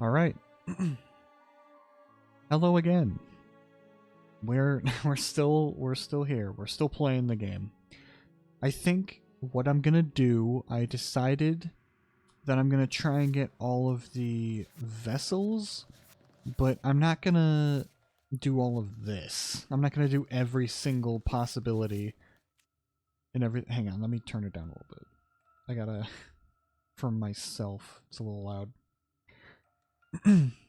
All right. Hello again. We're still here. We're still playing the game. I think what I'm gonna do, I decided that I'm gonna try and get all of the vessels, but I'm not gonna do all of this. I'm not gonna do every single possibility and every. Hang on, let me turn it down a little bit. I gotta for myself. It's a little loud.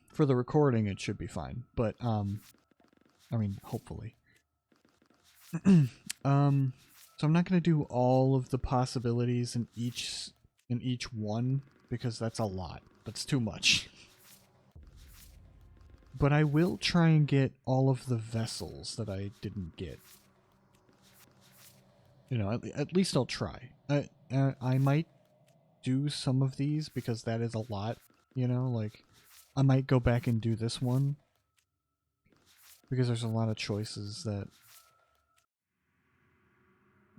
For the recording, it should be fine, but I mean, hopefully. So I'm not going to do all of the possibilities in each one because that's a lot. That's too much. But I will try and get all of the vessels that I didn't get. You know, at least I'll try. I might do some of these because that is a lot, you know, like I might go back and do this one because there's a lot of choices that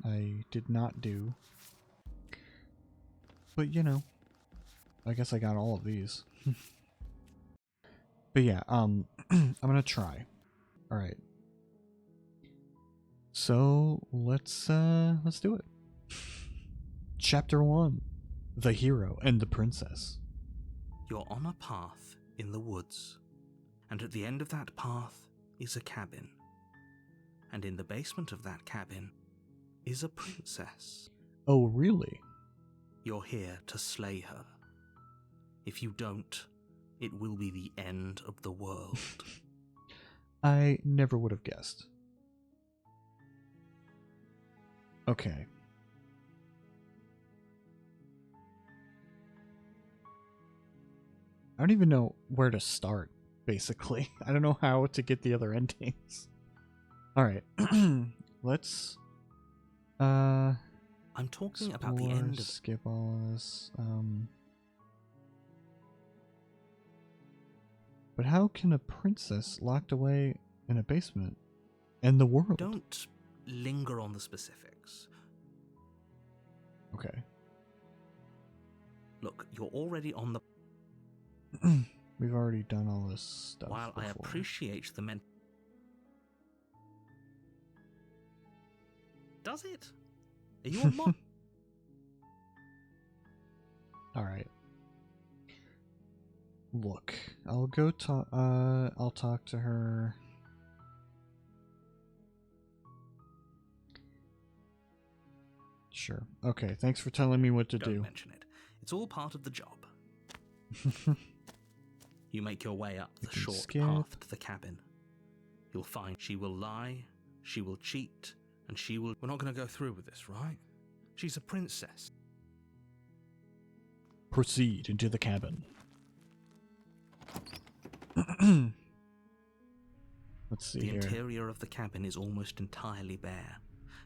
I did not do. But, you know, I guess I got all of these. But yeah, I'm gonna try. Alright. So, let's do it. Chapter 1. The Hero and the Princess. You're on a path in the woods, and at the end of that path is a cabin. And in the basement of that cabin is a princess. Oh, really? You're here to slay her. If you don't, it will be the end of the world. I never would have guessed. Okay. I don't even know where to start, basically. I don't know how to get the other endings. Alright. Let's I'm talking about the end of... skip all this. But how can a princess locked away in a basement end the world? Don't linger on the specifics. Okay. Look, you're already on the... We've already done all this stuff While before. I appreciate the men... Does it? Are you on mod? Alright. Look, I'll go talk, I'll talk to her. Sure. Okay, thanks for telling me what to Don't do. mention it. It's all part of the job. You make your way up the short path to the cabin. You'll find she will lie, she will cheat, and she will... We're not going to go through with this, right? She's a princess. Proceed into the cabin. Let's see The here. interior of the cabin is almost entirely bare.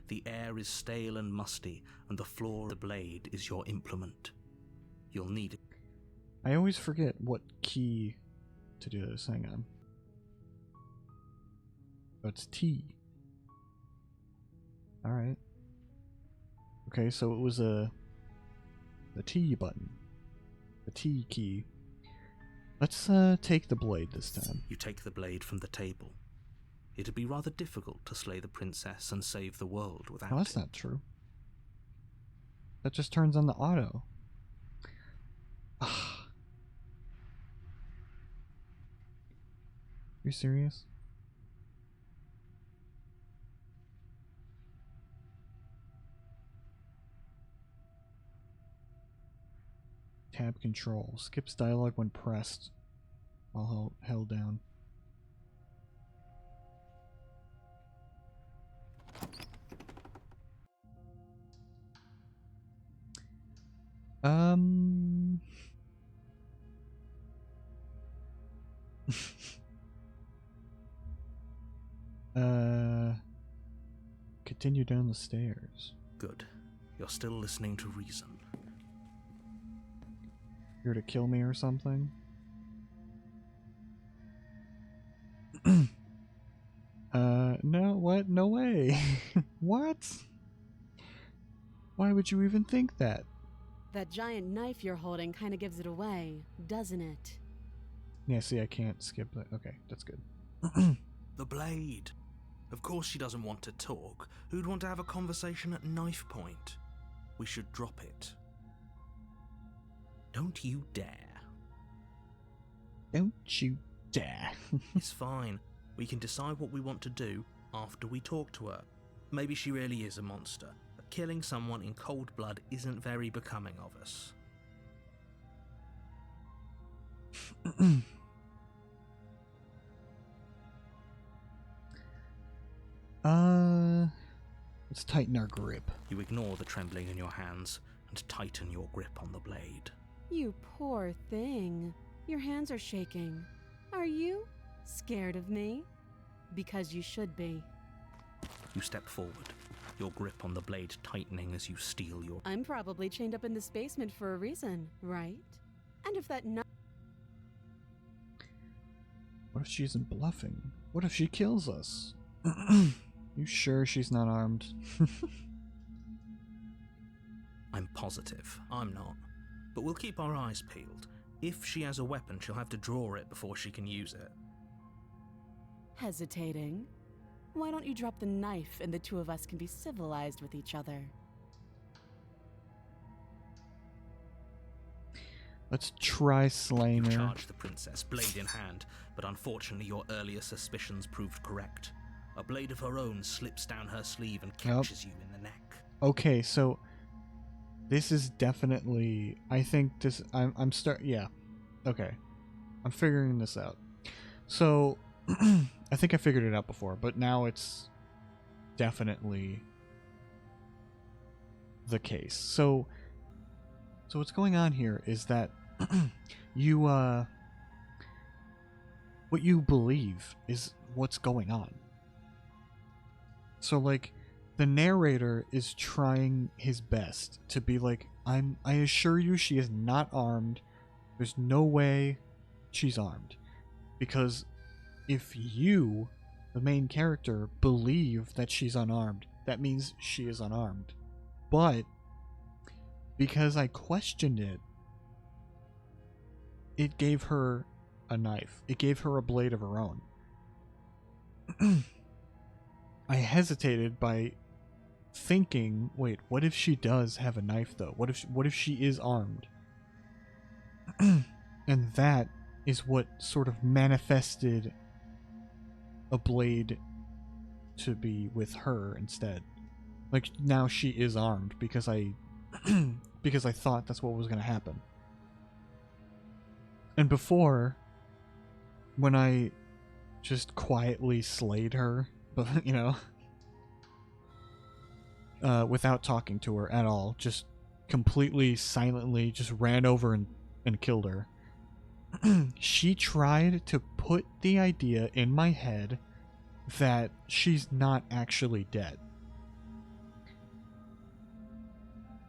The air is stale and musty, and the floor of the blade is your implement. You'll need it. I always forget what key to do this. Hang on. Oh, it's T. Alright. Okay, so it was the T button. The T key. Let's take the blade this time. You take the blade from the table. It'd be rather difficult to slay the princess and save the world without Oh, that's it. not true. That just turns on the auto. Ah. You serious? Tab control. Skips dialogue when pressed while held down. Continue down the stairs. Good. You're still listening to reason. You're to kill me or something? No, what? No way. What? Why would you even think that? That giant knife you're holding kind of gives it away, doesn't it? Yeah, see, I can't skip that. Okay, that's good. The blade. Of course she doesn't want to talk. Who'd want to have a conversation at knife point? We should drop it. Don't you dare. Don't you dare. It's fine. We can decide what we want to do after we talk to her. Maybe she really is a monster, but killing someone in cold blood isn't very becoming of us. Let's tighten our grip. You ignore the trembling in your hands and tighten your grip on the blade. You poor thing. Your hands are shaking. Are you scared of me? Because you should be. You step forward, your grip on the blade tightening as you steal your... I'm probably chained up in this basement for a reason, right? And if that What if she isn't bluffing? What if she kills us? You sure she's not armed? I'm positive. I'm not. But we'll keep our eyes peeled. If she has a weapon, she'll have to draw it before she can use it. hesitating, why don't you drop the knife and the two of us can be civilized with each other? Let's try slaying You her. charge the princess, blade in hand, but unfortunately your earlier suspicions proved correct. A blade of her own slips down her sleeve and catches you in the neck. Okay, so this is definitely. I think this. Yeah. Okay, I'm figuring this out. So I think I figured it out before, but now it's definitely the case. So what's going on here is that you what you believe is what's going on. So like the narrator is trying his best to be like, I assure you she is not armed. There's no way she's armed. Because if you, the main character, believe that she's unarmed, that means she is unarmed. But because I questioned it, it gave her a knife. It gave her a blade of her own. I hesitated by thinking, wait, what if she does have a knife though? What if she is armed? And that is what sort of manifested a blade to be with her instead. Like now she is armed because I because I thought that's what was going to happen. And before, when I just quietly slayed her, but you know, without talking to her at all, just completely silently just ran over and killed her. She tried to put the idea in my head that she's not actually dead.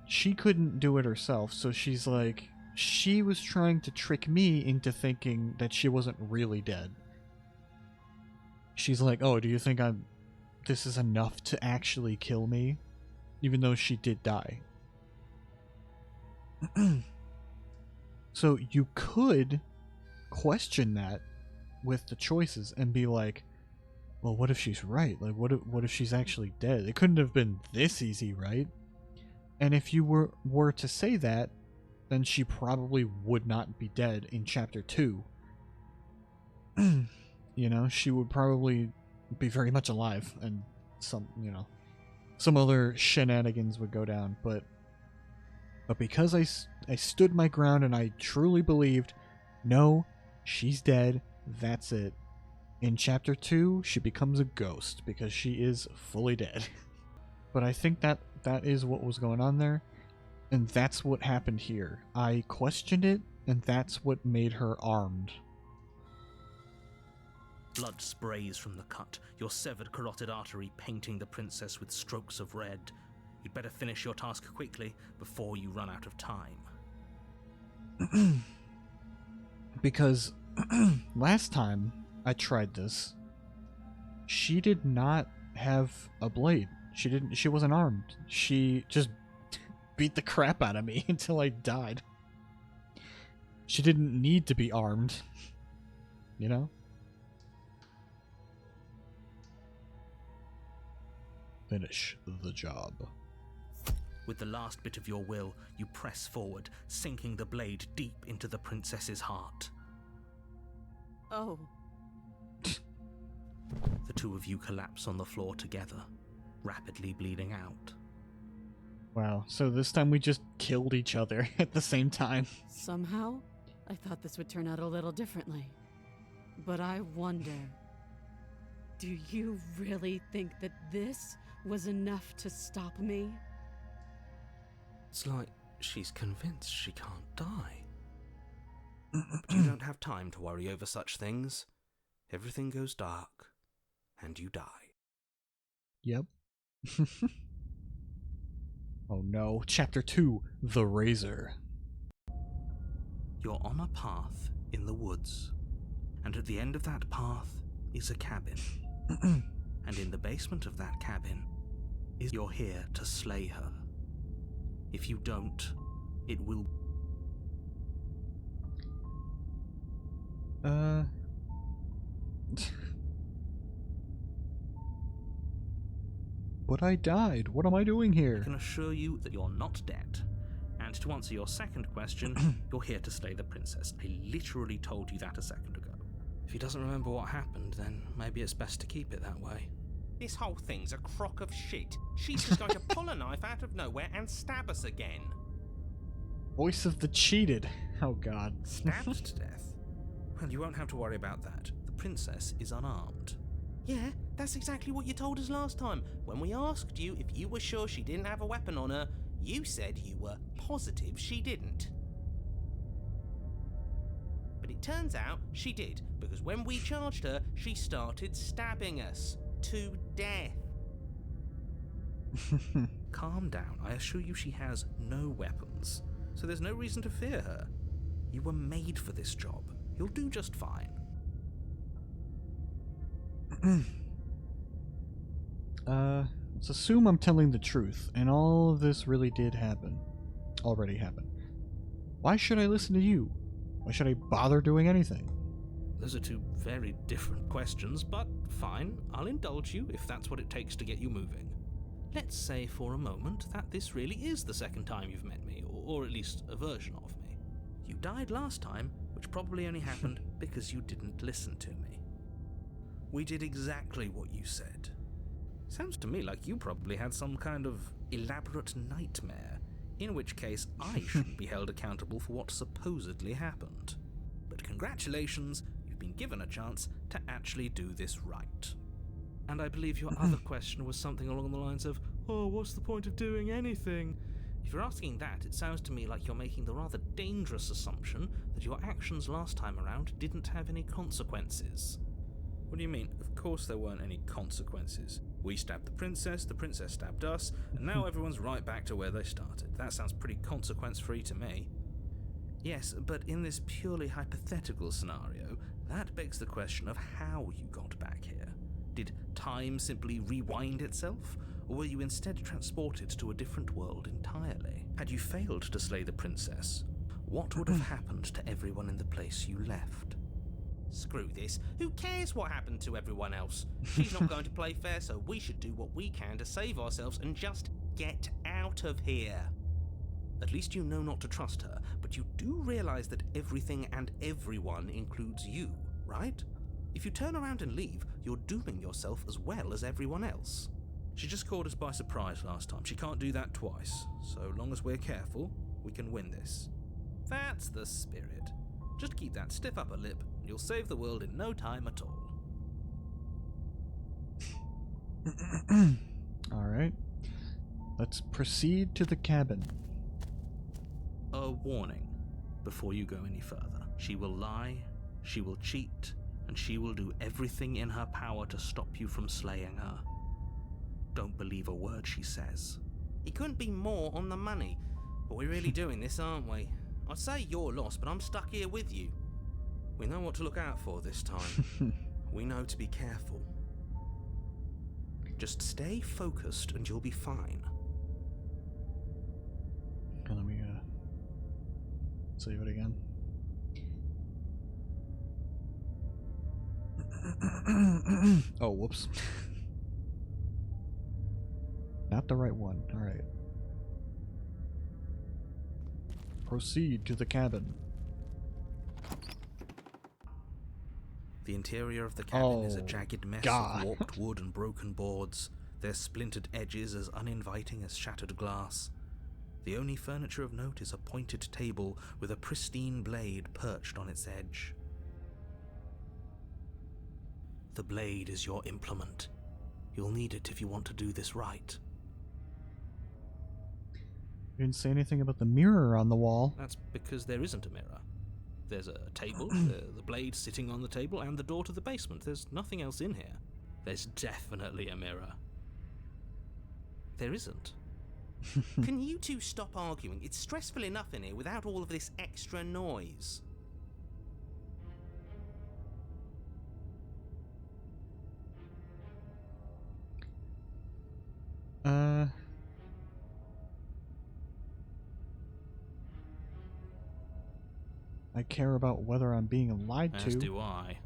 She couldn't do it herself, so she's like, she was trying to trick me into thinking that she wasn't really dead. She's like, oh, do you think this is enough to actually kill me? Even though she did die. So you could question that with the choices and be like, well, what if she's right? Like, what if she's actually dead? It couldn't have been this easy, right? And if you were to say that, then she probably would not be dead in chapter 2. You know, she would probably be very much alive, and some other shenanigans would go down. But because I stood my ground and I truly believed, no, she's dead, that's it. In chapter 2, she becomes a ghost because she is fully dead. But I think that is what was going on there, and that's what happened here. I questioned it, and that's what made her armed. Blood sprays from the cut, your severed carotid artery painting the princess with strokes of red. You'd better finish your task quickly before you run out of time. Because last time I tried this, she did not have a blade. She wasn't armed. She just beat the crap out of me until I died. She didn't need to be armed. you know? Finish the job. With the last bit of your will, you press forward, sinking the blade deep into the princess's heart. Oh, The two of you collapse on the floor together, rapidly bleeding out. Wow, so this time we just killed each other at the same time. somehow I thought this would turn out a little differently. But I wonder, do you really think that this was enough to stop me? It's like she's convinced she can't die. But you don't have time to worry over such things. Everything goes dark, and you die. Yep. Oh no, Chapter 2, The Razor. You're on a path in the woods, and at the end of that path is a cabin. And in the basement of that cabin is you're here to slay her. If you don't, it will... But I died. What am I doing I here? can assure you that you're not dead. And to answer your second question, you're here to slay the princess. I literally told you that a second ago. If he doesn't remember what happened, then maybe it's best to keep it that way. This whole thing's a crock of shit. She's just going to pull a knife out of nowhere and stab us again. Voice of the cheated. Oh god. Stabbed to death? Well, you won't have to worry about that. The princess is unarmed. Yeah, that's exactly what you told us last time. When we asked you if you were sure she didn't have a weapon on her, you said you were positive she didn't. But it turns out she did, because when we charged her, she started stabbing us to death. Calm down. I assure you she has no weapons, so there's no reason to fear her. You were made for this job. You'll do just fine. Let's assume I'm telling the truth, and all of this really did happen. Already happened. Why should I listen to you? Why should I bother doing anything? Those are two very different questions, but fine, I'll indulge you if that's what it takes to get you moving. Let's say for a moment that this really is the second time you've met me, or at least a version of me. You died last time, which probably only happened because you didn't listen to me. We did exactly what you said. Sounds to me like you probably had some kind of elaborate nightmare, in which case I shouldn't be held accountable for what supposedly happened. But congratulations, you've been given a chance to actually do this right. And I believe your other question was something along the lines of, oh, what's the point of doing anything? If you're asking that, it sounds to me like you're making the rather dangerous assumption that your actions last time around didn't have any consequences. What do you mean? Of course there weren't any consequences. We stabbed the princess stabbed us, and now everyone's right back to where they started. That sounds pretty consequence-free to me. Yes, but in this purely hypothetical scenario, that begs the question of how you got back here. Did time simply rewind itself, or were you instead transported to a different world entirely? Had you failed to slay the princess, what would have happened to everyone in the place you left? Screw this. Who cares what happened to everyone else? She's not going to play fair, so we should do what we can to save ourselves and just get out of here. At least you know not to trust her, but you do realize that everything and everyone includes you, right? If you turn around and leave, you're dooming yourself as well as everyone else. She just caught us by surprise last time. She can't do that twice. So long as we're careful, we can win this. That's the spirit. Just keep that stiff upper lip, and you'll save the world in no time at all. Alright. Let's proceed to the cabin. A warning before you go any further. She will lie, she will cheat, and she will do everything in her power to stop you from slaying her. Don't believe a word she says. It couldn't be more on the money. But we're really doing this, aren't we? I'd say you're lost, but I'm stuck here with you. We know what to look out for this time. We know to be careful. Just stay focused and you'll be fine. Okay, let me save it again. Oh, whoops. Not the right one. Alright. Proceed to the cabin. The interior of the cabin is a Oh, jagged mess God. of warped wood and broken boards, their splintered edges as uninviting as shattered glass. The only furniture of note is a pointed table with a pristine blade perched on its edge. The blade is your implement. You'll need it if you want to do this right. You didn't say anything about the mirror on the wall. That's because there isn't a mirror. There's a table, the blade sitting on the table, and the door to the basement. There's nothing else in here. There's definitely a mirror. There isn't. Can you two stop arguing? It's stressful enough in here without all of this extra noise. I care about whether I'm being lied As to. do I.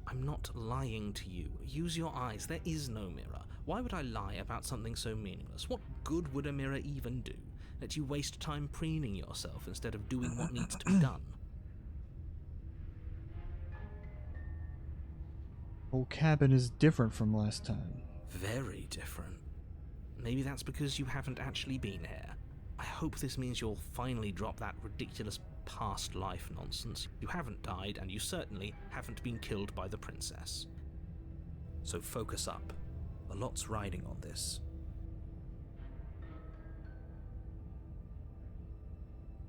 I'm not lying to you. Use your eyes. There is no mirror. Why would I lie about something so meaningless? What good would a mirror even do? Let you waste time preening yourself instead of doing what needs to be done. Whole cabin is different from last time. Very different. Maybe that's because you haven't actually been here. I hope this means you'll finally drop that ridiculous past life nonsense. You haven't died, and you certainly haven't been killed by the princess. So focus up. A lot's riding on this.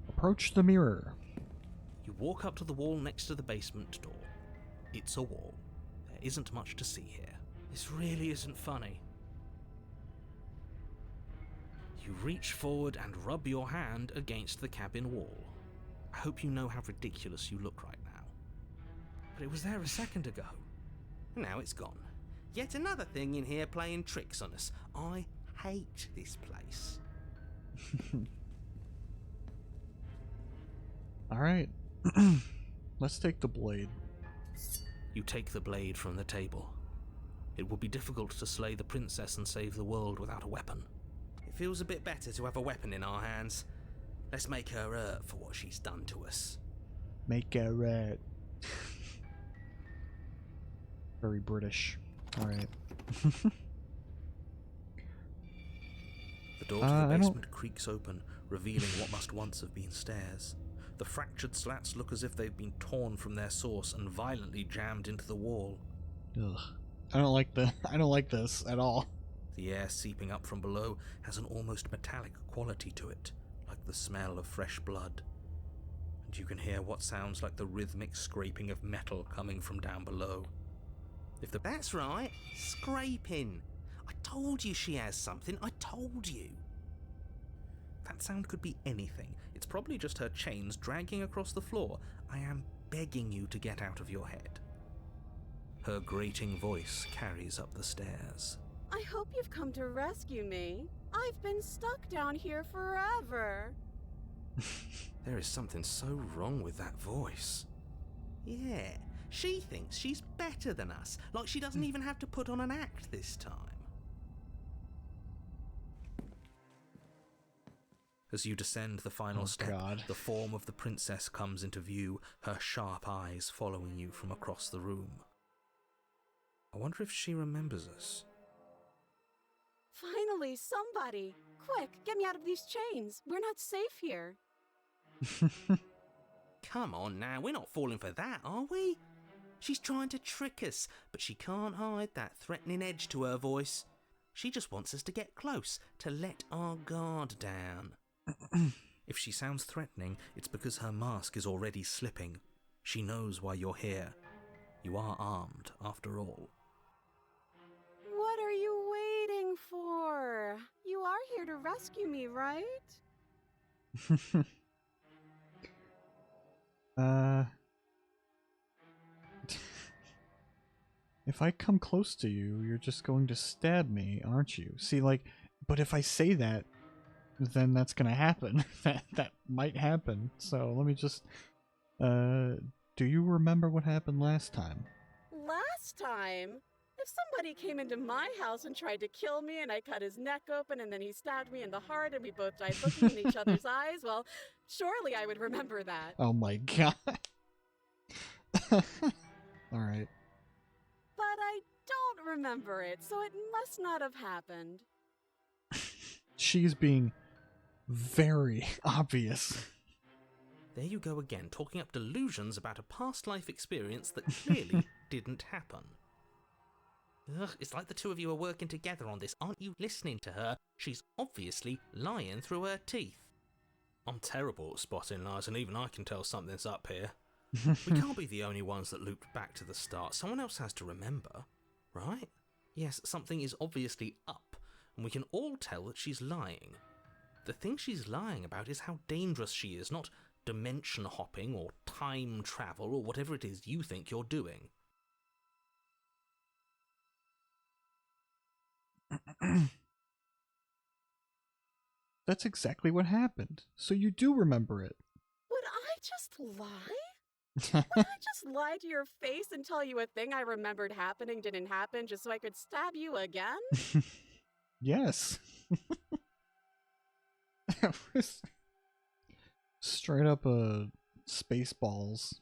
Approach the mirror. You walk up to the wall next to the basement door. It's a wall. There isn't much to see here. This really isn't funny. You reach forward and rub your hand against the cabin wall. I hope you know how ridiculous you look right now. But it was there a second ago. Now it's gone. Yet another thing in here playing tricks on us. I hate this place. Alright. Let's take the blade. You take the blade from the table. It will be difficult to slay the princess and save the world without a weapon. It feels a bit better to have a weapon in our hands. Let's make her hurt for what she's done to us. Make a red. Very British. Alright. The door to the basement creaks open, revealing what must once have been stairs. The fractured slats look as if they've been torn from their source and violently jammed into the wall. Ugh. I don't like this at all. The air seeping up from below has an almost metallic quality to it, like the smell of fresh blood. And you can hear what sounds like the rhythmic scraping of metal coming from down below. That's right, scraping. I told you she has something, I told you. That sound could be anything. It's probably just her chains dragging across the floor. I am begging you to get out of your head. Her grating voice carries up the stairs. I hope you've come to rescue me. I've been stuck down here forever. There is something so wrong with that voice. Yeah, she thinks she's better than us, like she doesn't even have to put on an act this time. As you descend the final step, God. the form of the princess comes into view, her sharp eyes following you from across the room. I wonder if she remembers us. Finally, somebody! Quick, get me out of these chains. We're not safe here. Come on now, we're not falling for that, are we? She's trying to trick us, but she can't hide that threatening edge to her voice. She just wants us to get close, to let our guard down. If she sounds threatening, it's because her mask is already slipping. She knows why you're here. You are armed, after all. What are you waiting for? You are here to rescue me, right? If I come close to you, you're just going to stab me, aren't you? See, like, but if I say that, then that's gonna happen. that might happen. So let me just, do you remember what happened last time? Last first time. If somebody came into my house and tried to kill me and I cut his neck open and then he stabbed me in the heart and we both died looking in each other's eyes, well, surely I would remember that. Oh my god. Alright. But I don't remember it, so it must not have happened. She's being very obvious. There you go again, talking up delusions about a past life experience that clearly didn't happen. Ugh, it's like the two of you are working together on this. Aren't you listening to her? She's obviously lying through her teeth. I'm terrible at spotting lies, and even I can tell something's up here. We can't be the only ones that looped back to the start. Someone else has to remember, right? Yes, something is obviously up, and we can all tell that she's lying. The thing she's lying about is how dangerous she is, not dimension hopping or time travel or whatever it is you think you're doing. That's exactly what happened. So you do remember it. Would I just lie? Would I just lie to your face and tell you a thing I remembered happening didn't happen just so I could stab you again? Yes. That was straight up Spaceballs.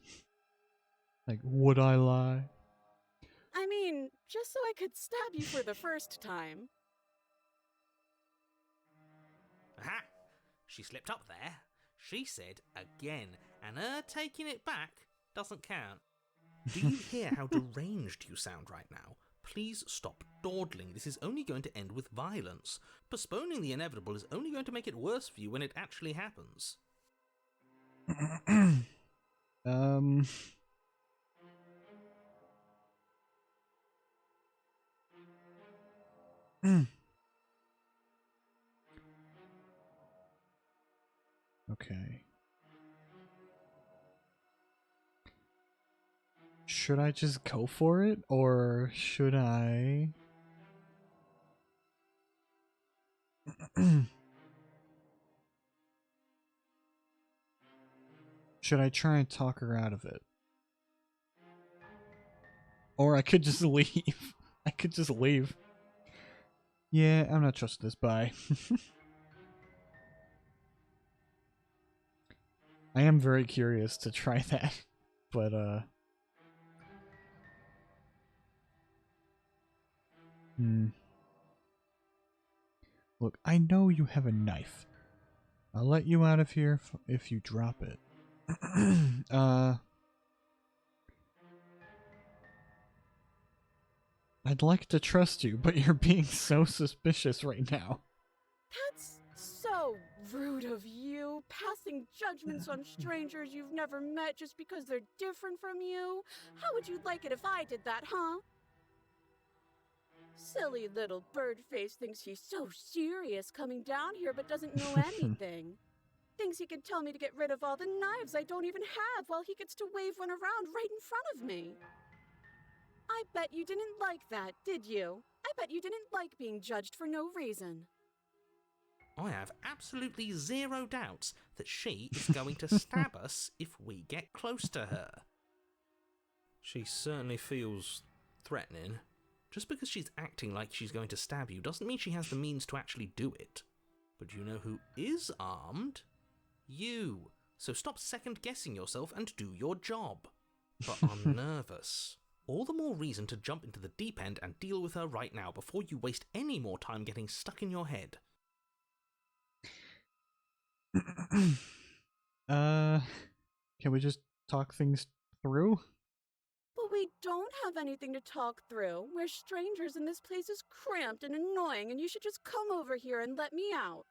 Like, would I lie? I mean, just so I could stab you for the first time. Aha! She slipped up there. She said again, and her taking it back doesn't count. Do you hear how deranged you sound right now? Please stop dawdling. This is only going to end with violence. Postponing the inevitable is only going to make it worse for you when it actually happens. Okay. Should I just go for it, or should I... Should I try and talk her out of it? Or I could just leave. I could just leave. Yeah, I'm not trusting this. Bye. I am very curious to try that, but Look, I know you have a knife. I'll let you out of here if you drop it. I'd like to trust you, but you're being so suspicious right now. That's so rude of you, passing judgments on strangers you've never met just because they're different from you. How would you like it if I did that, huh? Silly little Birdface thinks he's so serious coming down here but doesn't know anything. Thinks he can tell me to get rid of all the knives I don't even have while he gets to wave one around right in front of me. I bet you didn't like that, did you? I bet you didn't like being judged for no reason. I have absolutely zero doubts that she is going to stab us if we get close to her. She certainly feels threatening. Just because she's acting like she's going to stab you doesn't mean she has the means to actually do it. But you know who is armed? You. So stop second-guessing yourself and do your job. But I'm nervous. All the more reason to jump into the deep end and deal with her right now before you waste any more time getting stuck in your head. Can we just talk things through? But we don't have anything to talk through. We're strangers and this place is cramped and annoying and you should just come over here and let me out.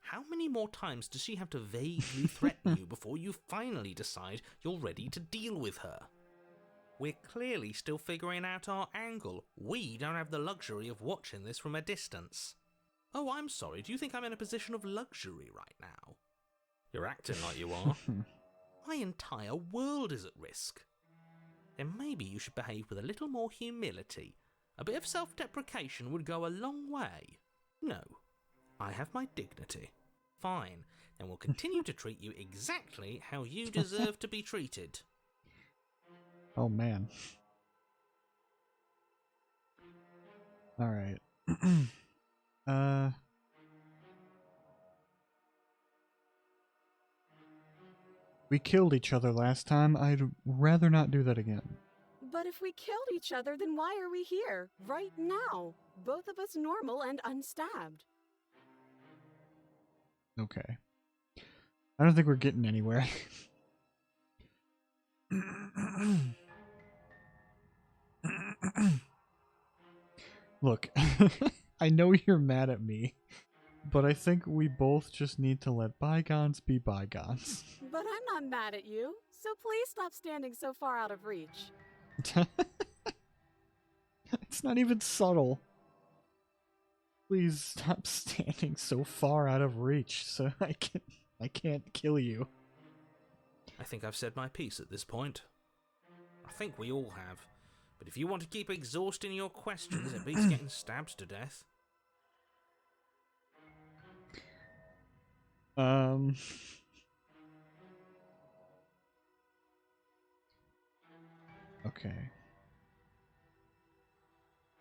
How many more times does she have to vaguely threaten you before you finally decide you're ready to deal with her? We're clearly still figuring out our angle. We don't have the luxury of watching this from a distance. Oh, I'm sorry, do you think I'm in a position of luxury right now? You're acting like you are. My entire world is at risk. Then maybe you should behave with a little more humility. A bit of self-deprecation would go a long way. No, I have my dignity. Fine, then we'll continue to treat you exactly how you deserve to be treated. Oh man. Alright. We killed each other last time. I'd rather not do that again. But if we killed each other, then why are we here, right now? Both of us normal and unstabbed. Okay. I don't think we're getting anywhere. Look, I know you're mad at me, but I think we both just need to let bygones be bygones. But I'm not mad at you, so please stop standing so far out of reach. It's not even subtle. Please stop standing so far out of reach so I can't kill you. I think I've said my piece at this point. I think we all have. But if you want to keep exhausting your questions, it beats getting stabbed to death. Okay.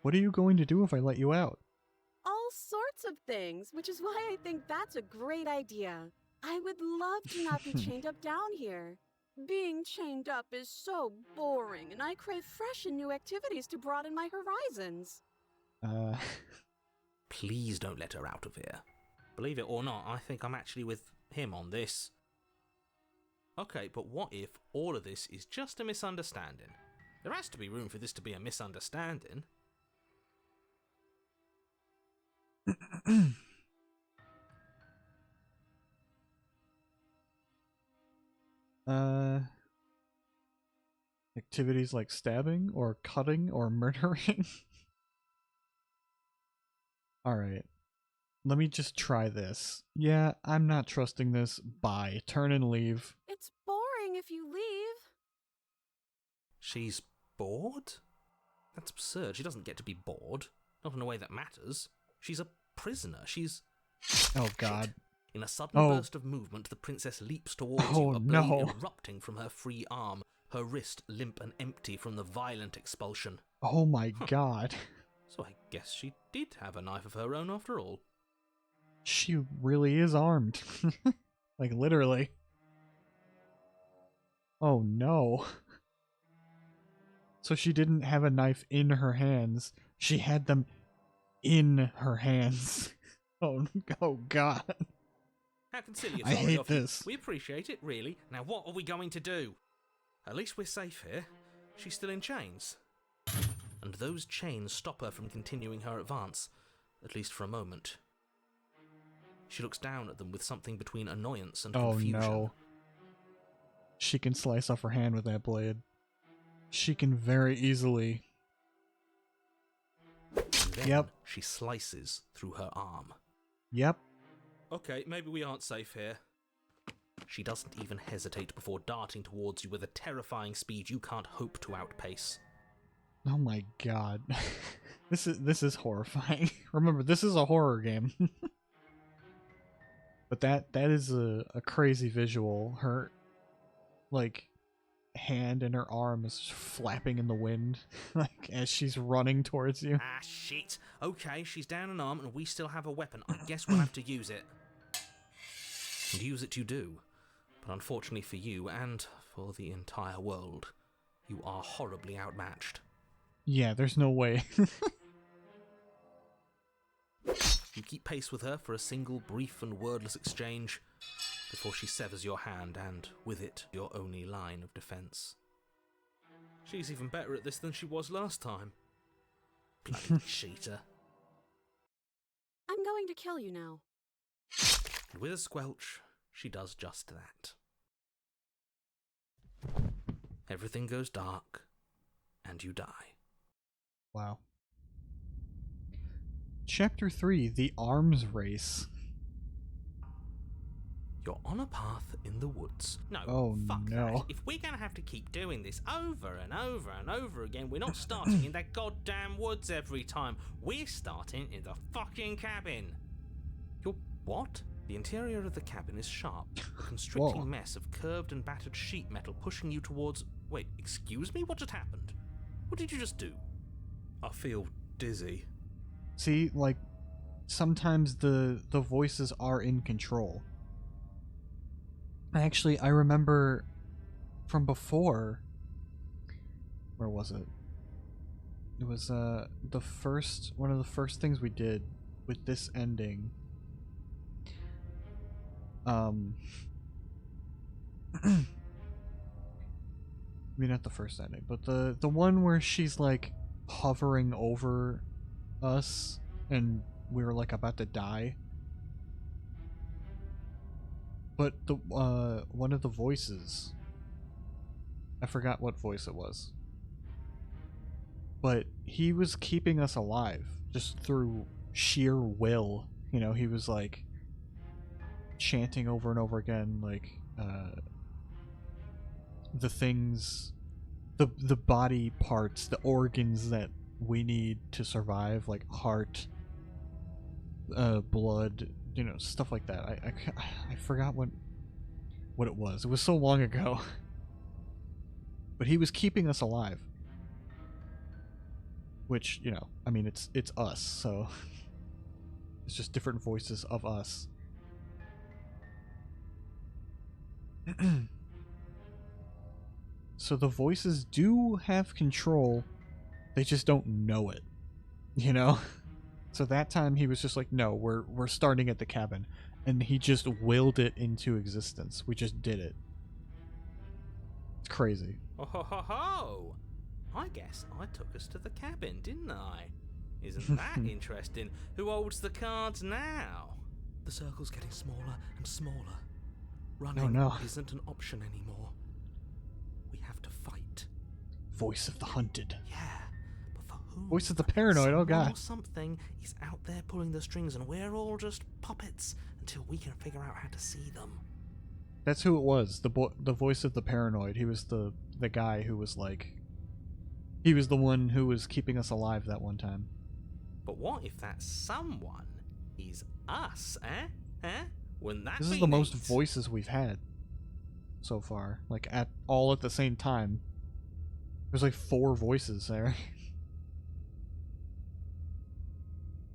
What are you going to do if I let you out? All sorts of things, which is why I think that's a great idea. I would love to not be chained up down here. Being chained up is so boring, and I crave fresh and new activities to broaden my horizons. Please don't let her out of here. Believe it or not, I think I'm actually with him on this. Okay, but what if all of this is just a misunderstanding? There has to be room for this to be a misunderstanding. Activities like stabbing or cutting or murdering? Alright. Let me just try this. Yeah, I'm not trusting this. Bye. Turn and leave. It's boring if you leave. She's bored? That's absurd. She doesn't get to be bored. Not in a way that matters. She's a prisoner. She's... Oh god. Shit. In a sudden burst of movement, the princess leaps towards you, a blade erupting from her free arm, her wrist limp and empty from the violent expulsion. Oh my god. So I guess she did have a knife of her own after all. She really is armed. Like, literally. Oh no. So she didn't have a knife in her hands. She had them in her hands. Oh god. How conciliatory I hate of you. this. We appreciate it, really. Now what are we going to do? At least we're safe here. She's still in chains. And those chains stop her from continuing her advance, at least for a moment. She looks down at them with something between annoyance and confusion. Oh no. She can slice off her hand with that blade. She can very easily. And then Yep. she slices through her arm. Yep. Okay, maybe we aren't safe here. She doesn't even hesitate before darting towards you with a terrifying speed you can't hope to outpace. Oh my god. This is horrifying. Remember, this is a horror game. But that is a crazy visual. Her like hand and her arm is flapping in the wind like as she's running towards you. Ah, shit. Okay, she's down an arm and we still have a weapon. I guess we'll have to use it. And use it you do. But unfortunately for you, and for the entire world, you are horribly outmatched. Yeah, there's no way. You keep pace with her for a single brief and wordless exchange before she severs your hand and, with it, your only line of defense. She's even better at this than she was last time. Bloody cheater. I'm going to kill you now. And with a squelch, she does just that. Everything goes dark, and you die. Wow. Chapter 3, The Arms Race. You're on a path in the woods. No, Oh, fuck no. that. If we're gonna have to keep doing this over and over and over again, we're not starting in that goddamn woods every time. We're starting in the fucking cabin. You're what? The interior of the cabin is sharp, a constricting Whoa. mess of curved and battered sheet metal pushing you towards... Wait, excuse me? What just happened? What did you just do? I feel dizzy. See, like, sometimes the voices are in control. Actually, I remember from before. Where was it? It was one of the first things we did with this ending. I mean, not the first ending, but the one where she's like hovering over us and we were like about to die. But the one of the voices, I forgot what voice it was, but he was keeping us alive just through sheer will. You know, he was like chanting over and over again, like the things, the body parts, the organs that we need to survive, like heart, blood, you know, stuff like that. I forgot what it was. It was so long ago. But he was keeping us alive. Which, you know, I mean, it's us, so it's just different voices of us. So the voices do have control, they just don't know it, you know? So that time he was just like, no, we're starting at the cabin. And he just willed it into existence. We just did it. It's crazy. Oh ho ho ho! I guess I took us to the cabin, didn't I? Isn't that interesting? Who holds the cards now? The circle's getting smaller and smaller. Oh, Running no. isn't an option anymore. We have to fight. Voice of the hunted. Yeah, but for whom? Voice of the paranoid, oh Someone god. or something is out there pulling the strings and we're all just puppets until we can figure out how to see them. That's who it was. The voice of the paranoid. He was the guy who was like, he was the one who was keeping us alive that one time. But what if that someone is us, eh? Eh? Wouldn't that This be is the most neat? voices we've had so far. Like all at the same time. There's like 4 voices there.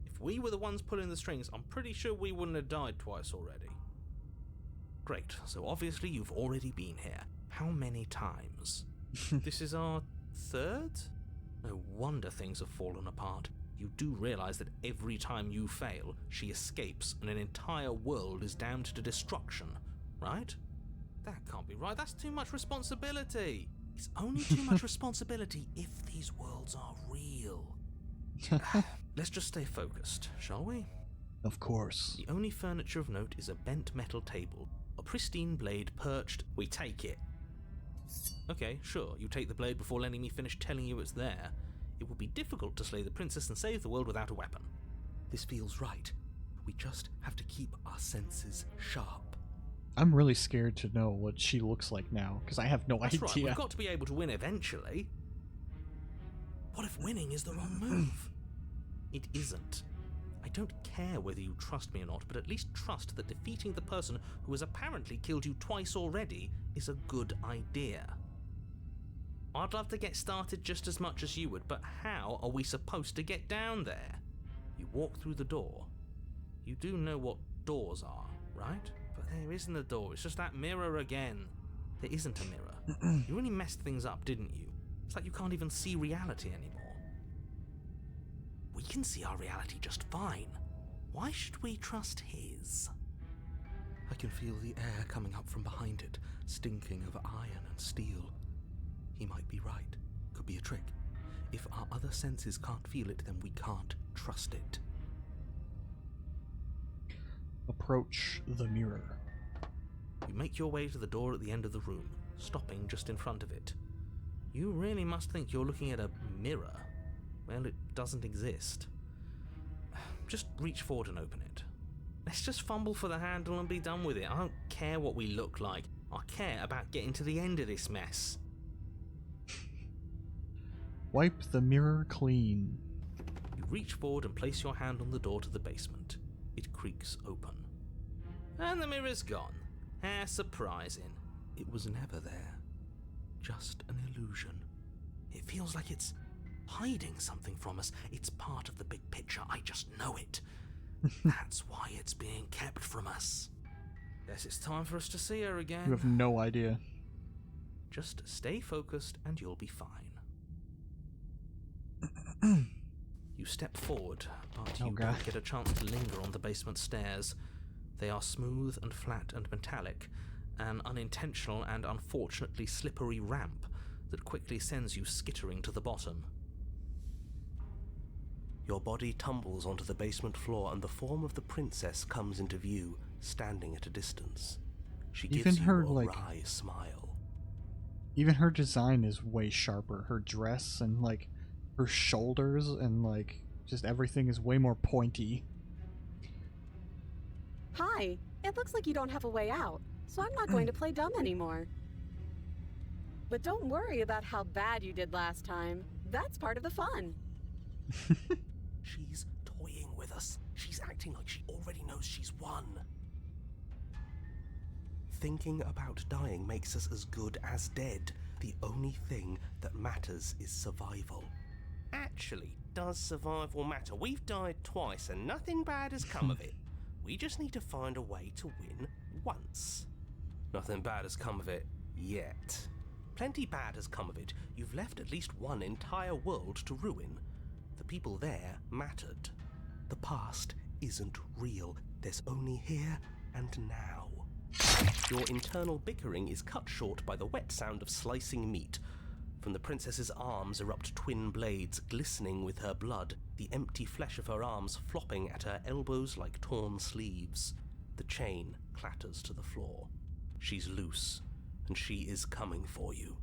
If we were the ones pulling the strings, I'm pretty sure we wouldn't have died twice already. Great, so obviously you've already been here. How many times? This is our 3rd? No wonder things have fallen apart. You do realise that every time you fail, she escapes and an entire world is damned to destruction, right? That can't be right, that's too much responsibility. It's only too much responsibility if these worlds are real. Let's just stay focused, shall we? Of course. The only furniture of note is a bent metal table, a pristine blade perched. We take it. Okay, sure, you take the blade before letting me finish telling you it's there. It would be difficult to slay the princess and save the world without a weapon. This feels right. We just have to keep our senses sharp. I'm really scared to know what she looks like now, because I have no That's right, idea. we've got to be able to win eventually. What if winning is the wrong move? It isn't. I don't care whether you trust me or not, but at least trust that defeating the person who has apparently killed you twice already is a good idea. I'd love to get started just as much as you would, but how are we supposed to get down there? You walk through the door. You do know what doors are, right? But there isn't a door, it's just that mirror again. There isn't a mirror. You really messed things up, didn't you? It's like you can't even see reality anymore. We can see our reality just fine. Why should we trust his? I can feel the air coming up from behind it, stinking of iron and steel. He might be right. Could be a trick. If our other senses can't feel it, then we can't trust it. Approach the mirror. You make your way to the door at the end of the room, stopping just in front of it. You really must think you're looking at a mirror. Well, it doesn't exist. Just reach forward and open it. Let's just fumble for the handle and be done with it. I don't care what we look like. I care about getting to the end of this mess. Wipe the mirror clean. You reach forward and place your hand on the door to the basement. It creaks open. And the mirror's gone. How surprising. It was never there. Just an illusion. It feels like it's hiding something from us. It's part of the big picture. I just know it. That's why it's being kept from us. Guess it's time for us to see her again. You have no idea. Just stay focused and you'll be fine. You step forward, but you God. don't get a chance to linger on the basement stairs. They are smooth and flat and metallic, an unintentional and unfortunately slippery ramp that quickly sends you skittering to the bottom. Your body tumbles onto the basement floor and the form of the princess comes into view, standing at a distance. She Even gives you her, a like- wry smile. Even her design is way sharper. Her dress and like her shoulders and like just everything is way more pointy. Hi, it looks like you don't have a way out, so I'm not going to play dumb anymore. But don't worry about how bad you did last time. That's part of the fun. She's toying with us. She's acting like she already knows she's won. Thinking about dying makes us as good as dead. The only thing that matters is survival. Actually, does survival matter? We've died twice and nothing bad has come of it. We just need to find a way to win once. Nothing bad has come of it yet. Plenty bad has come of it. You've left at least one entire world to ruin. The people there mattered. The past isn't real. There's only here and now. Your internal bickering is cut short by the wet sound of slicing meat. From the princess's arms erupt twin blades glistening with her blood, the empty flesh of her arms flopping at her elbows like torn sleeves. The chain clatters to the floor. She's loose, and she is coming for you.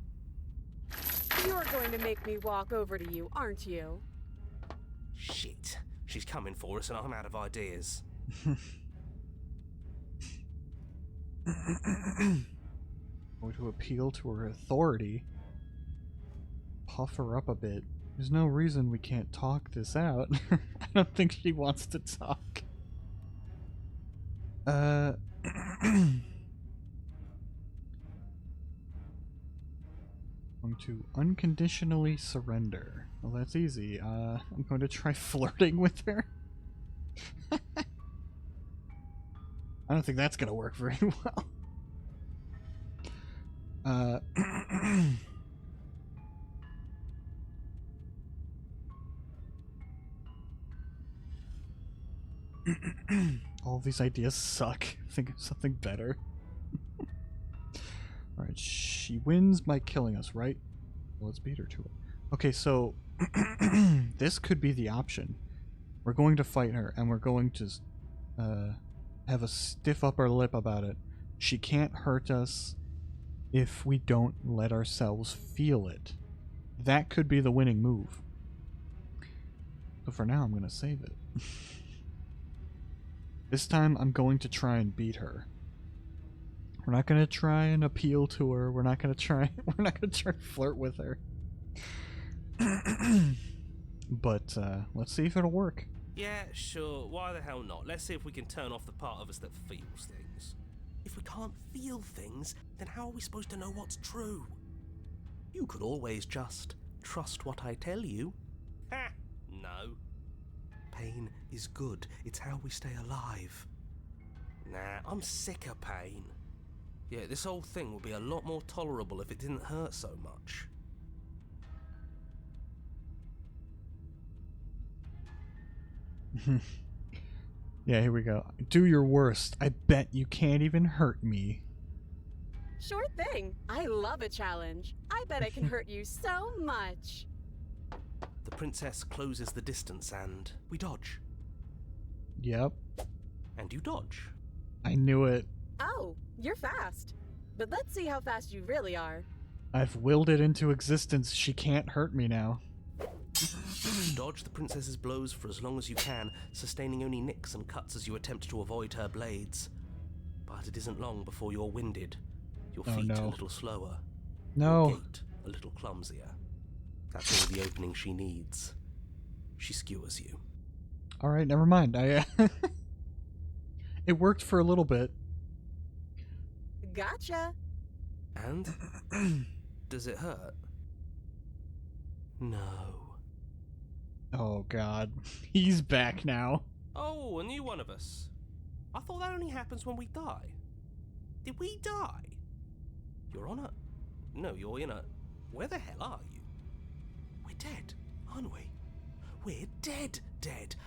You're going to make me walk over to you, aren't you? Shit. She's coming for us and I'm out of ideas. Going to appeal to her authority. Puff her up a bit. There's no reason we can't talk this out. I don't think she wants to talk. Going to unconditionally surrender. Well, that's easy. I'm going to try flirting with her. I don't think that's gonna work very well. All of these ideas suck. Think of something better. Alright, she wins by killing us, right? Well, let's beat her to it. Okay, so this could be the option. We're going to fight her, and we're going to have a stiff upper lip about it. She can't hurt us if we don't let ourselves feel it. That could be the winning move. So for now, I'm going to save it. This time, I'm going to try and beat her. We're not going to try and appeal to her. We're not going to try and flirt with her. But let's see if it'll work. Yeah, sure, why the hell not? Let's see if we can turn off the part of us that feels things. If we can't feel things, then how are we supposed to know what's true? You could always just trust what I tell you. Ha! No. Pain is good. It's how we stay alive. Nah, I'm sick of pain. Yeah, this whole thing would be a lot more tolerable if it didn't hurt so much. Yeah, here we go. Do your worst. I bet you can't even hurt me. Sure thing. I love a challenge. I bet I can hurt you so much. The princess closes the distance and we dodge. Yep. And you dodge. I knew it. Oh, you're fast. But let's see how fast you really are. I've willed it into existence. She can't hurt me now. Dodge the princess's blows for as long as you can, sustaining only nicks and cuts as you attempt to avoid her blades. But it isn't long before you're winded, your Oh, feet no. a little slower, No. your gait a little clumsier. That's all the opening she needs. She skewers you. Alright, never mind. It worked for a little bit. Gotcha. And? Does it hurt? No. Oh god. He's back now. Oh, a new one of us. I thought that only happens when we die. Did we die? You're on a... No, you're in a... Where the hell are you? We're dead, aren't we? We're dead.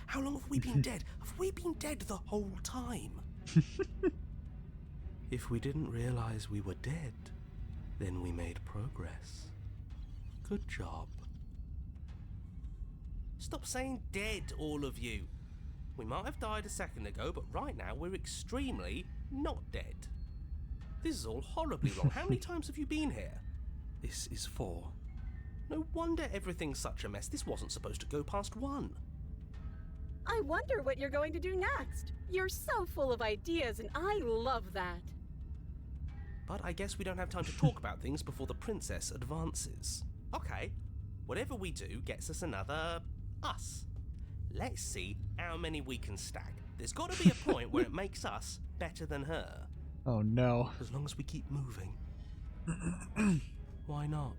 How long have we been dead? Have we been dead the whole time? If we didn't realize we were dead, then we made progress. Good job. Stop saying dead, all of you. We might have died a second ago, but right now we're extremely not dead. This is all horribly wrong. How many times have you been here? This is 4. No wonder everything's such a mess. This wasn't supposed to go past 1. I wonder what you're going to do next. You're so full of ideas, and I love that. But I guess we don't have time to talk about things before the princess advances. Okay, whatever we do gets us another us. Let's see how many we can stack. There's got to be a point where it makes us better than her. Oh no. As long as we keep moving. Why not?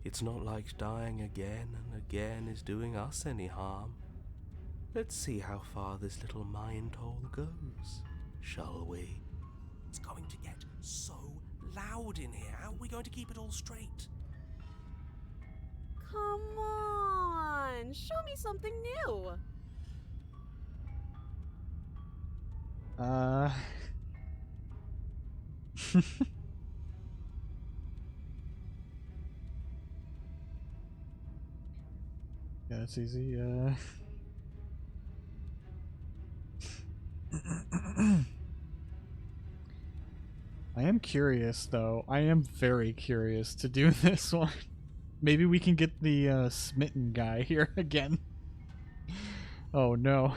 It's not like dying again and again is doing us any harm. Let's see how far this little mind hole goes, shall we? It's going to get so loud in here. How are we going to keep it all straight? Come on, show me something new. Yeah, it's easy. I am curious, though. I am very curious to do this one. Maybe we can get the smitten guy here again. Oh no.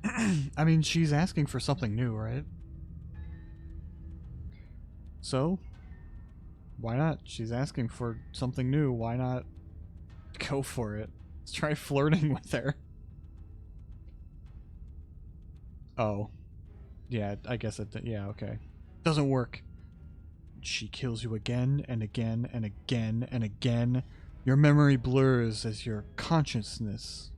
I mean, she's asking for something new, right? So, why not? She's asking for something new. Why not go for it? Let's try flirting with her. Oh. Yeah, I guess it... Yeah, okay. Doesn't work. She kills you again and again and again and again. Your memory blurs as your consciousness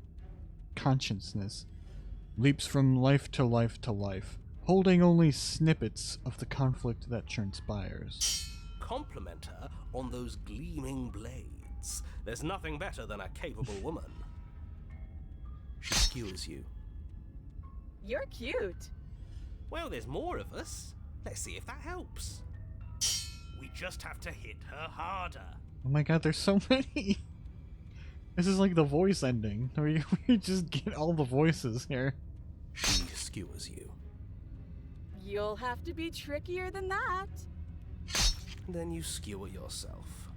leaps from life to life to life, holding only snippets of the conflict that transpires. Compliment her on those gleaming blades. There's nothing better than a capable woman. She skewers you. You're cute. Well, there's more of us. Let's see if that helps. We just have to hit her harder. Oh my god, there's so many! This is like the voice ending, where we just get all the voices here. She skewers you. You'll have to be trickier than that. Then you skewer yourself.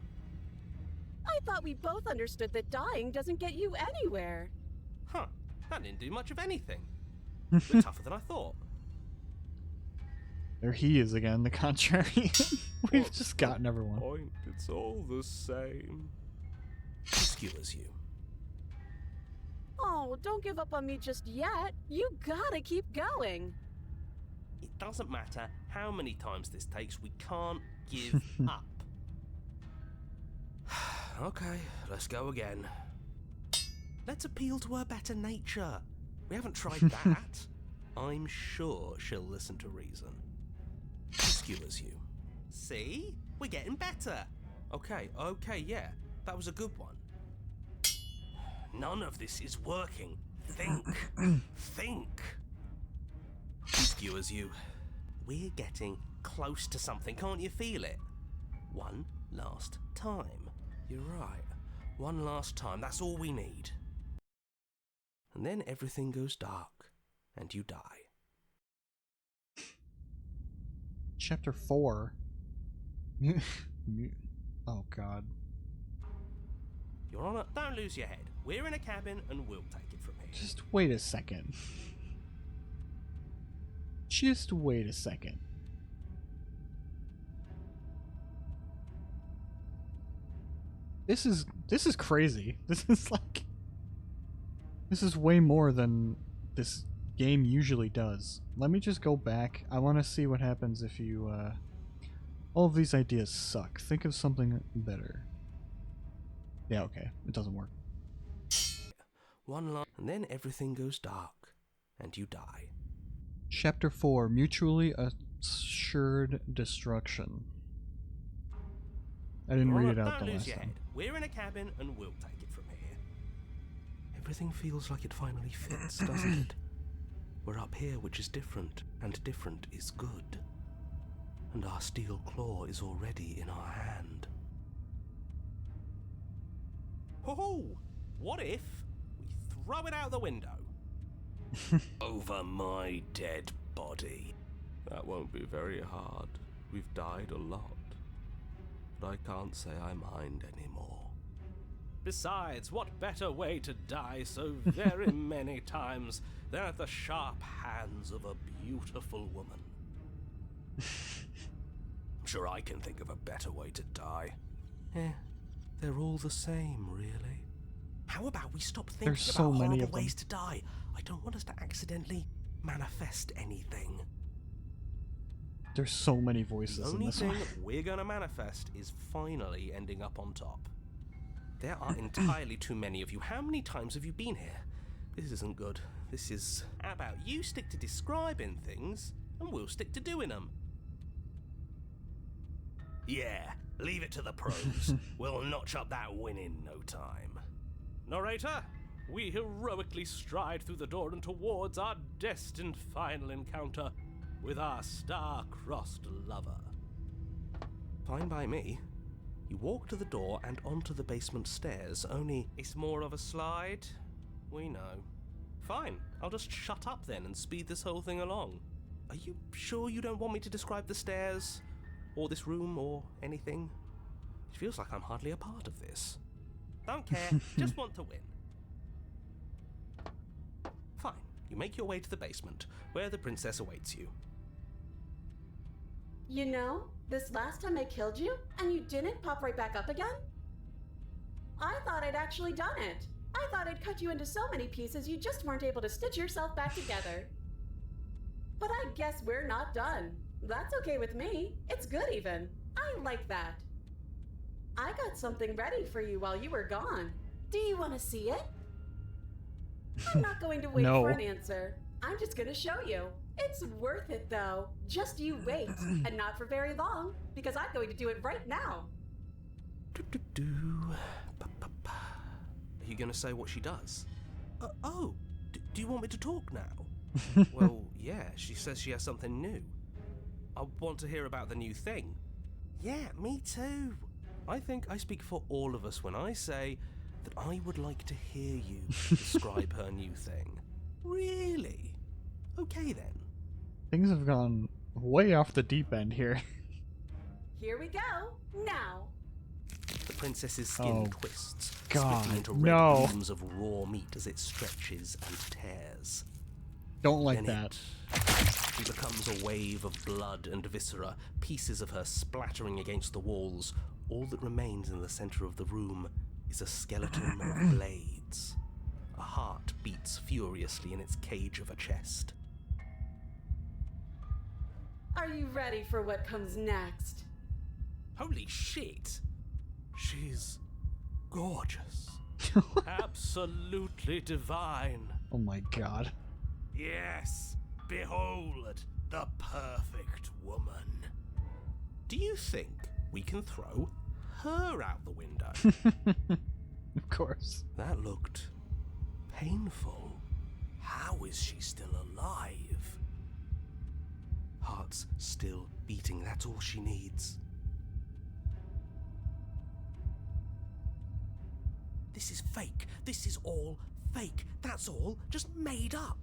I thought we both understood that dying doesn't get you anywhere. Huh, that didn't do much of anything. You're tougher than I thought. There he is again, the contrary. We've just gotten everyone. Point, it's all the same. She skewers you. Oh, don't give up on me just yet. You gotta keep going. It doesn't matter how many times this takes, we can't give up. Okay, let's go again. Let's appeal to her better nature. We haven't tried that. I'm sure she'll listen to reason. She skewers you. See? We're getting better. Okay, yeah. That was a good one. None of this is working. Think. Think. She skewers you. We're getting close to something. Can't you feel it? One last time. You're right. One last time. That's all we need. And then everything goes dark, and you die. Chapter 4. Oh god. Your Honor, don't lose your head. We're in a cabin, and we'll take it from here. Just wait a second. Just wait a second. This is crazy. This is way more than this game usually does. Let me just go back. I want to see what happens if you all of these ideas suck. Think of something better. Yeah, okay. It doesn't work. One line, and then everything goes dark, and you die. Chapter 4, Mutually Assured Destruction. I didn't read it out Don't the lose last your time. head. We're in a cabin, and we'll take it from here. Everything feels like it finally fits, doesn't it? We're up here, which is different, and different is good. And our steel claw is already in our hand. Ho-ho! What if we throw it out the window? Over my dead body. That won't be very hard. We've died a lot. But I can't say I mind anymore. Besides, what better way to die so very many times than at the sharp hands of a beautiful woman? I'm sure I can think of a better way to die. They're all the same, really. How about we stop thinking There's so about many horrible of them. ways to die? I don't want us to accidentally manifest anything. There's so many The voices in only this thing one. we're gonna manifest is finally ending up on top. There are entirely too many of you. How many times have you been here? This isn't good. This is... How about you stick to describing things, and we'll stick to doing them? Yeah, leave it to the pros. We'll notch up that win in no time. Narrator, we heroically stride through the door and towards our destined final encounter with our star-crossed lover. Fine by me. You walk to the door and onto the basement stairs, only it's more of a slide. We know. Fine, I'll just shut up then and speed this whole thing along. Are you sure you don't want me to describe the stairs? Or this room, or anything? It feels like I'm hardly a part of this. Don't care, just want to win. Fine, you make your way to the basement, where the princess awaits you. You know, this last time I killed you, and you didn't pop right back up again? I thought I'd actually done it. I thought I'd cut you into so many pieces you just weren't able to stitch yourself back together. But I guess we're not done. That's okay with me. It's good even. I like that. I got something ready for you while you were gone. Do you want to see it? I'm not going to wait No. for an answer. I'm just going to show you. It's worth it though. Just you wait. And not for very long, because I'm going to do it right now. Do-do-do. Ba-ba-ba. Are you gonna say what she does? Do you want me to talk now? Well, yeah, she says she has something new. I want to hear about the new thing. Yeah, me too. I think I speak for all of us when I say that I would like to hear you describe her new thing. Really? Okay then. Things have gone way off the deep end here. Here we go. Now. The princess's skin Oh, twists, God, splitting into red no. beams of raw meat as it stretches and tears. Don't like Then that. She becomes a wave of blood and viscera, pieces of her splattering against the walls. All that remains in the center of the room is a skeleton of blades. A heart beats furiously in its cage of a chest. Are you ready for what comes next? Holy shit! She's gorgeous. Absolutely divine. Oh my god. Yes, behold, the perfect woman. Do you think we can throw her out the window? Of course. That looked painful. How is she still alive? Heart's still beating, that's all she needs. This is fake. This is all fake. That's all just made up.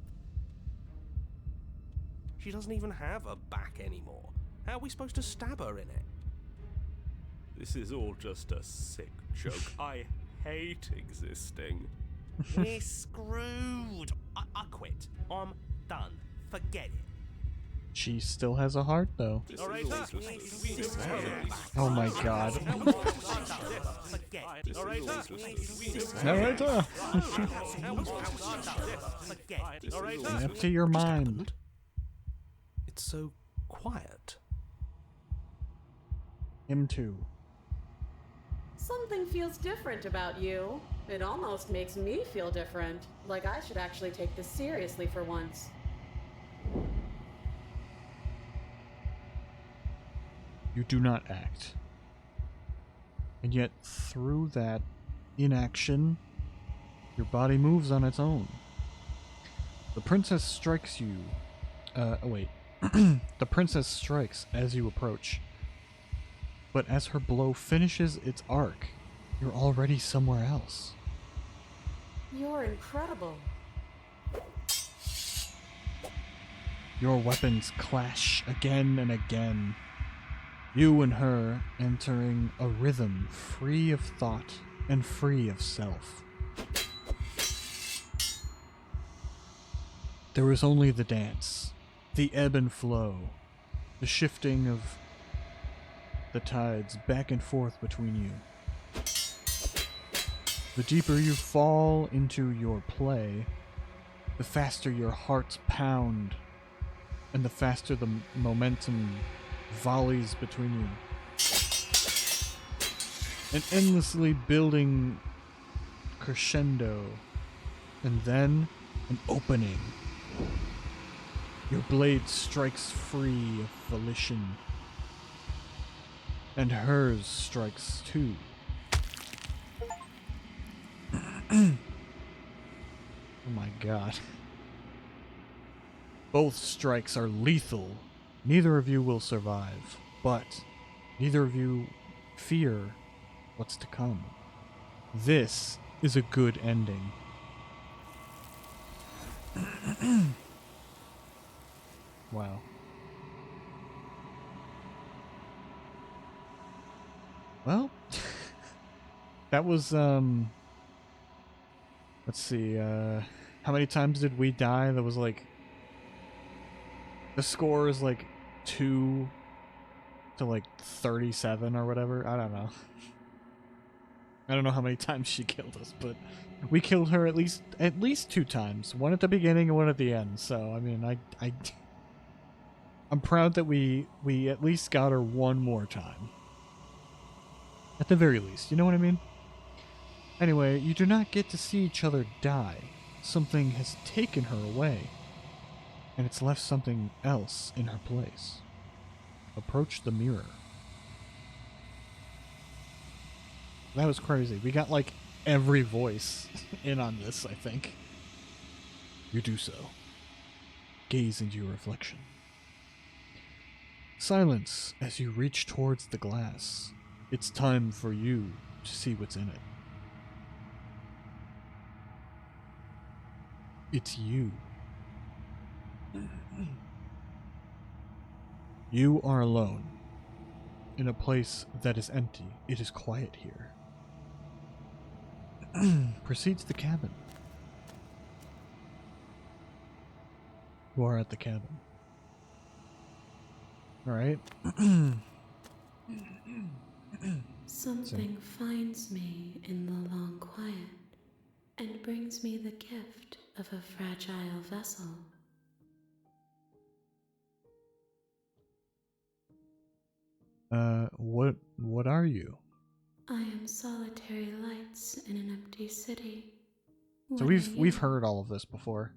She doesn't even have a back anymore. How are we supposed to stab her in it? This is all just a sick joke. I hate existing. We're screwed. I quit. I'm done. Forget it. She still has a heart, though. Oh my god. Narrator! Empty your mind. It's so quiet. Him too. Something feels different about you. It almost makes me feel different. Like I should actually take this seriously for once. You do not act. And yet, through that inaction, your body moves on its own. The princess strikes you. Wait. The princess strikes as you approach. But as her blow finishes its arc, you're already somewhere else. You're incredible. Your weapons clash again and again. You and her entering a rhythm free of thought and free of self. There is only the dance, the ebb and flow, the shifting of the tides back and forth between you. The deeper you fall into your play, the faster your hearts pound, and the faster the momentum volleys between you. An endlessly building crescendo, and then an opening. Your blade strikes free of volition, and hers strikes too. Oh my god. Both strikes are lethal. Neither of you will survive, but neither of you fear what's to come. This is a good ending. Wow. Well, that was, let's see, how many times did we die? That was like, the score is like 2 to like 37 or whatever. I don't know. I don't know how many times she killed us, but we killed her at least 2 times. One at the beginning and one at the end. So, I mean, I'm proud that we at least got her one more time. At the very least, you know what I mean? Anyway, you do not get to see each other die. Something has taken her away, and it's left something else in her place. Approach the mirror. That was crazy. We got like every voice in on this, I think. You do so. Gaze into your reflection. Silence as you reach towards the glass. It's time for you to see what's in it. It's you. You are alone. In a place that is empty. It is quiet here. Proceed to the cabin. You are at the cabin. Alright. Something finds me in the long quiet and brings me the gift of a fragile vessel. What are you? I am solitary lights in an empty city. So What are we've you? heard all of this before.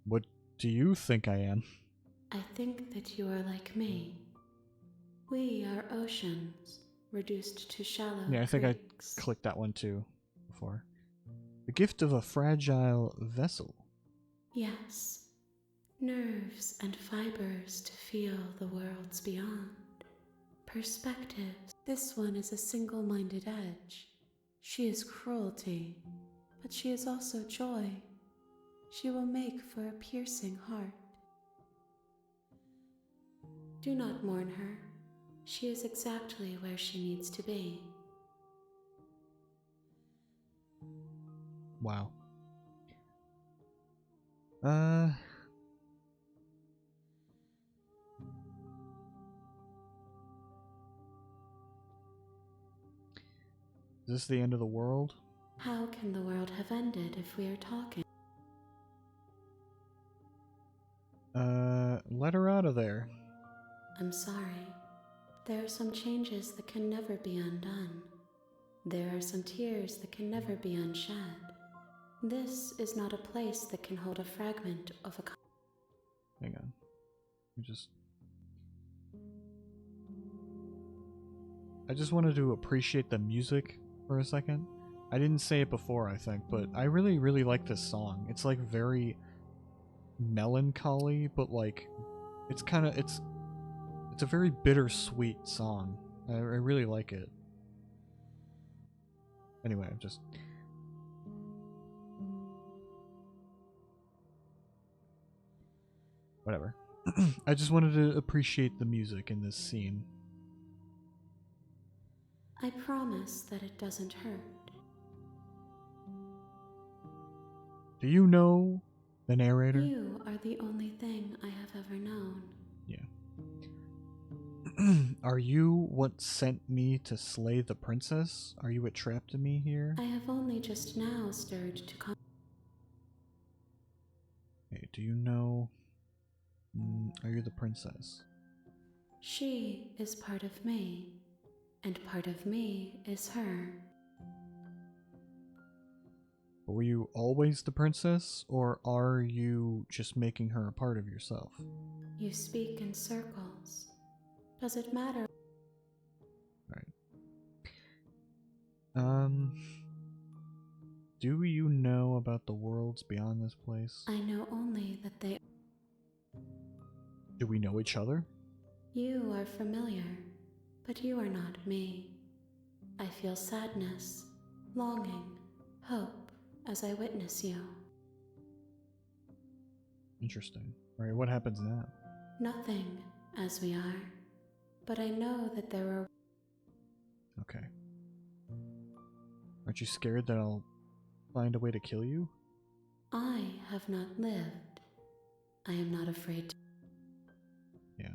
What do you think I am? I think that you are like me. We are oceans, reduced to shallow Yeah, I think I creeks. clicked that one too before. The gift of a fragile vessel. Yes. Nerves and fibers to feel the worlds beyond. Perspectives. This one is a single-minded edge. She is cruelty, but she is also joy. She will make for a piercing heart. Do not mourn her. She is exactly where she needs to be. Wow. Is this the end of the world? How can the world have ended if we are talking? Let her out of there. I'm sorry. There are some changes that can never be undone. There are some tears that can never be unshed. This is not a place that can hold a fragment of a... Hang on. I just wanted to appreciate the music for a second. I didn't say it before, I think, but I really, really like this song. It's like very melancholy, but like it's a very bittersweet song. I really like it. Anyway, I'm just... Whatever. I just wanted to appreciate the music in this scene. I promise that it doesn't hurt. Do you know the narrator? You are the only thing I have ever known. Yeah. Are you what sent me to slay the princess? Are you what trapped me here? I have only just now stirred to come. Hey, do you know... are you the princess? She is part of me, and part of me is her. Were you always the princess, or are you just making her a part of yourself? You speak in circles. Does it matter? Right. Do you know about the worlds beyond this place? I know only that they... Do we know each other? You are familiar, but you are not me. I feel sadness, longing, hope as I witness you. Interesting. Alright, what happens now? Nothing, as we are, but I know that there are... Okay. Aren't you scared that I'll find a way to kill you? I have not lived. I am not afraid to... Yeah.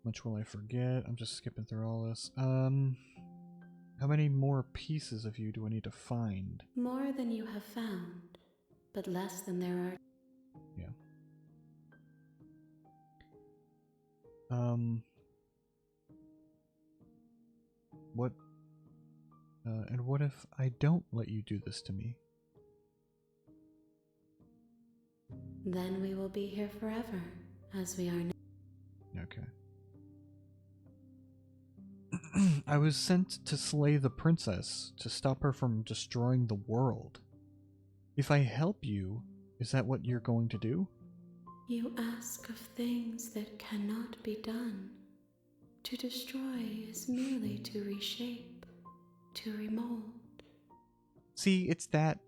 Much will I forget? I'm just skipping through all this. How many more pieces of you do I need to find? More than you have found, but less than there are... Yeah. What? And what if I don't let you do this to me? Then we will be here forever, as we are now. Okay. I was sent to slay the princess, to stop her from destroying the world. If I help you, is that what you're going to do? You ask of things that cannot be done. To destroy is merely to reshape, to remold. See, it's that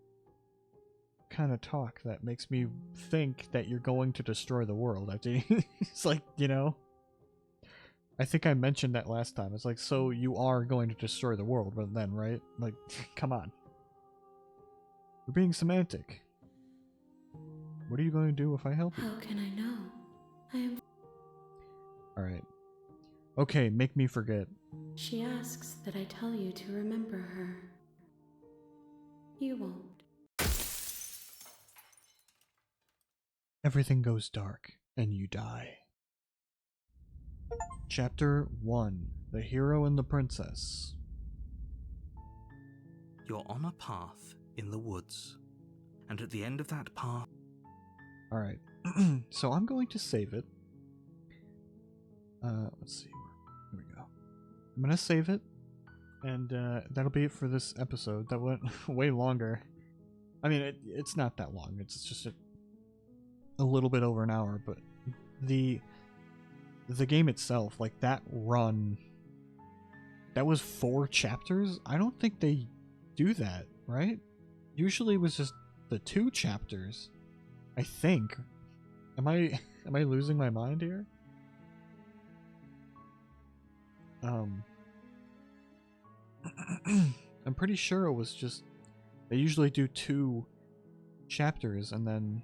kind of talk that makes me think that you're going to destroy the world. It's like, you know, I think I mentioned that last time. It's like, so you are going to destroy the world, but then, right? Like, come on. You're being semantic. What are you going to do if I help you? How can I know? I am... Alright. Okay, make me forget. She asks that I tell you to remember her. You won't. Everything goes dark, and you die. Chapter 1. The Hero and the Princess. You're on a path in the woods, and at the end of that path... Alright, so I'm going to save it. Let's see, here we go. I'm gonna save it, and that'll be it for this episode. That went way longer. I mean, it's not that long, it's just a little bit over an hour, but the game itself, like that run, that was 4 chapters? I don't think they do that, right? Usually it was just the 2 chapters, I think. Am I losing my mind here? I'm pretty sure it was just, they usually do 2 chapters and then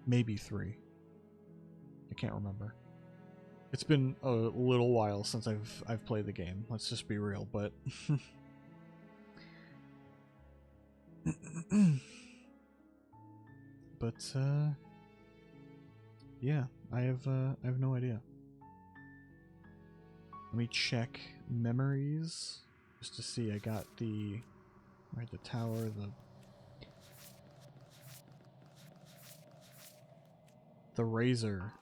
maybe 3. I can't remember. It's been a little while since I've played the game. Let's just be real, but but yeah, I have no idea. Let me check memories just to see. I got the tower, the razor.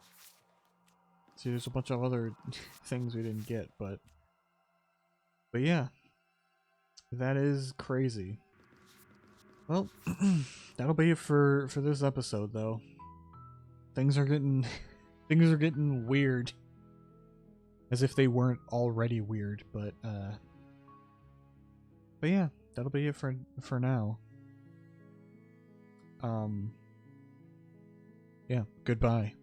See, there's a bunch of other things we didn't get, but yeah, that is crazy. Well, that'll be it for this episode, though. Things are getting weird, as if they weren't already weird. But yeah, that'll be it for now. Yeah, goodbye.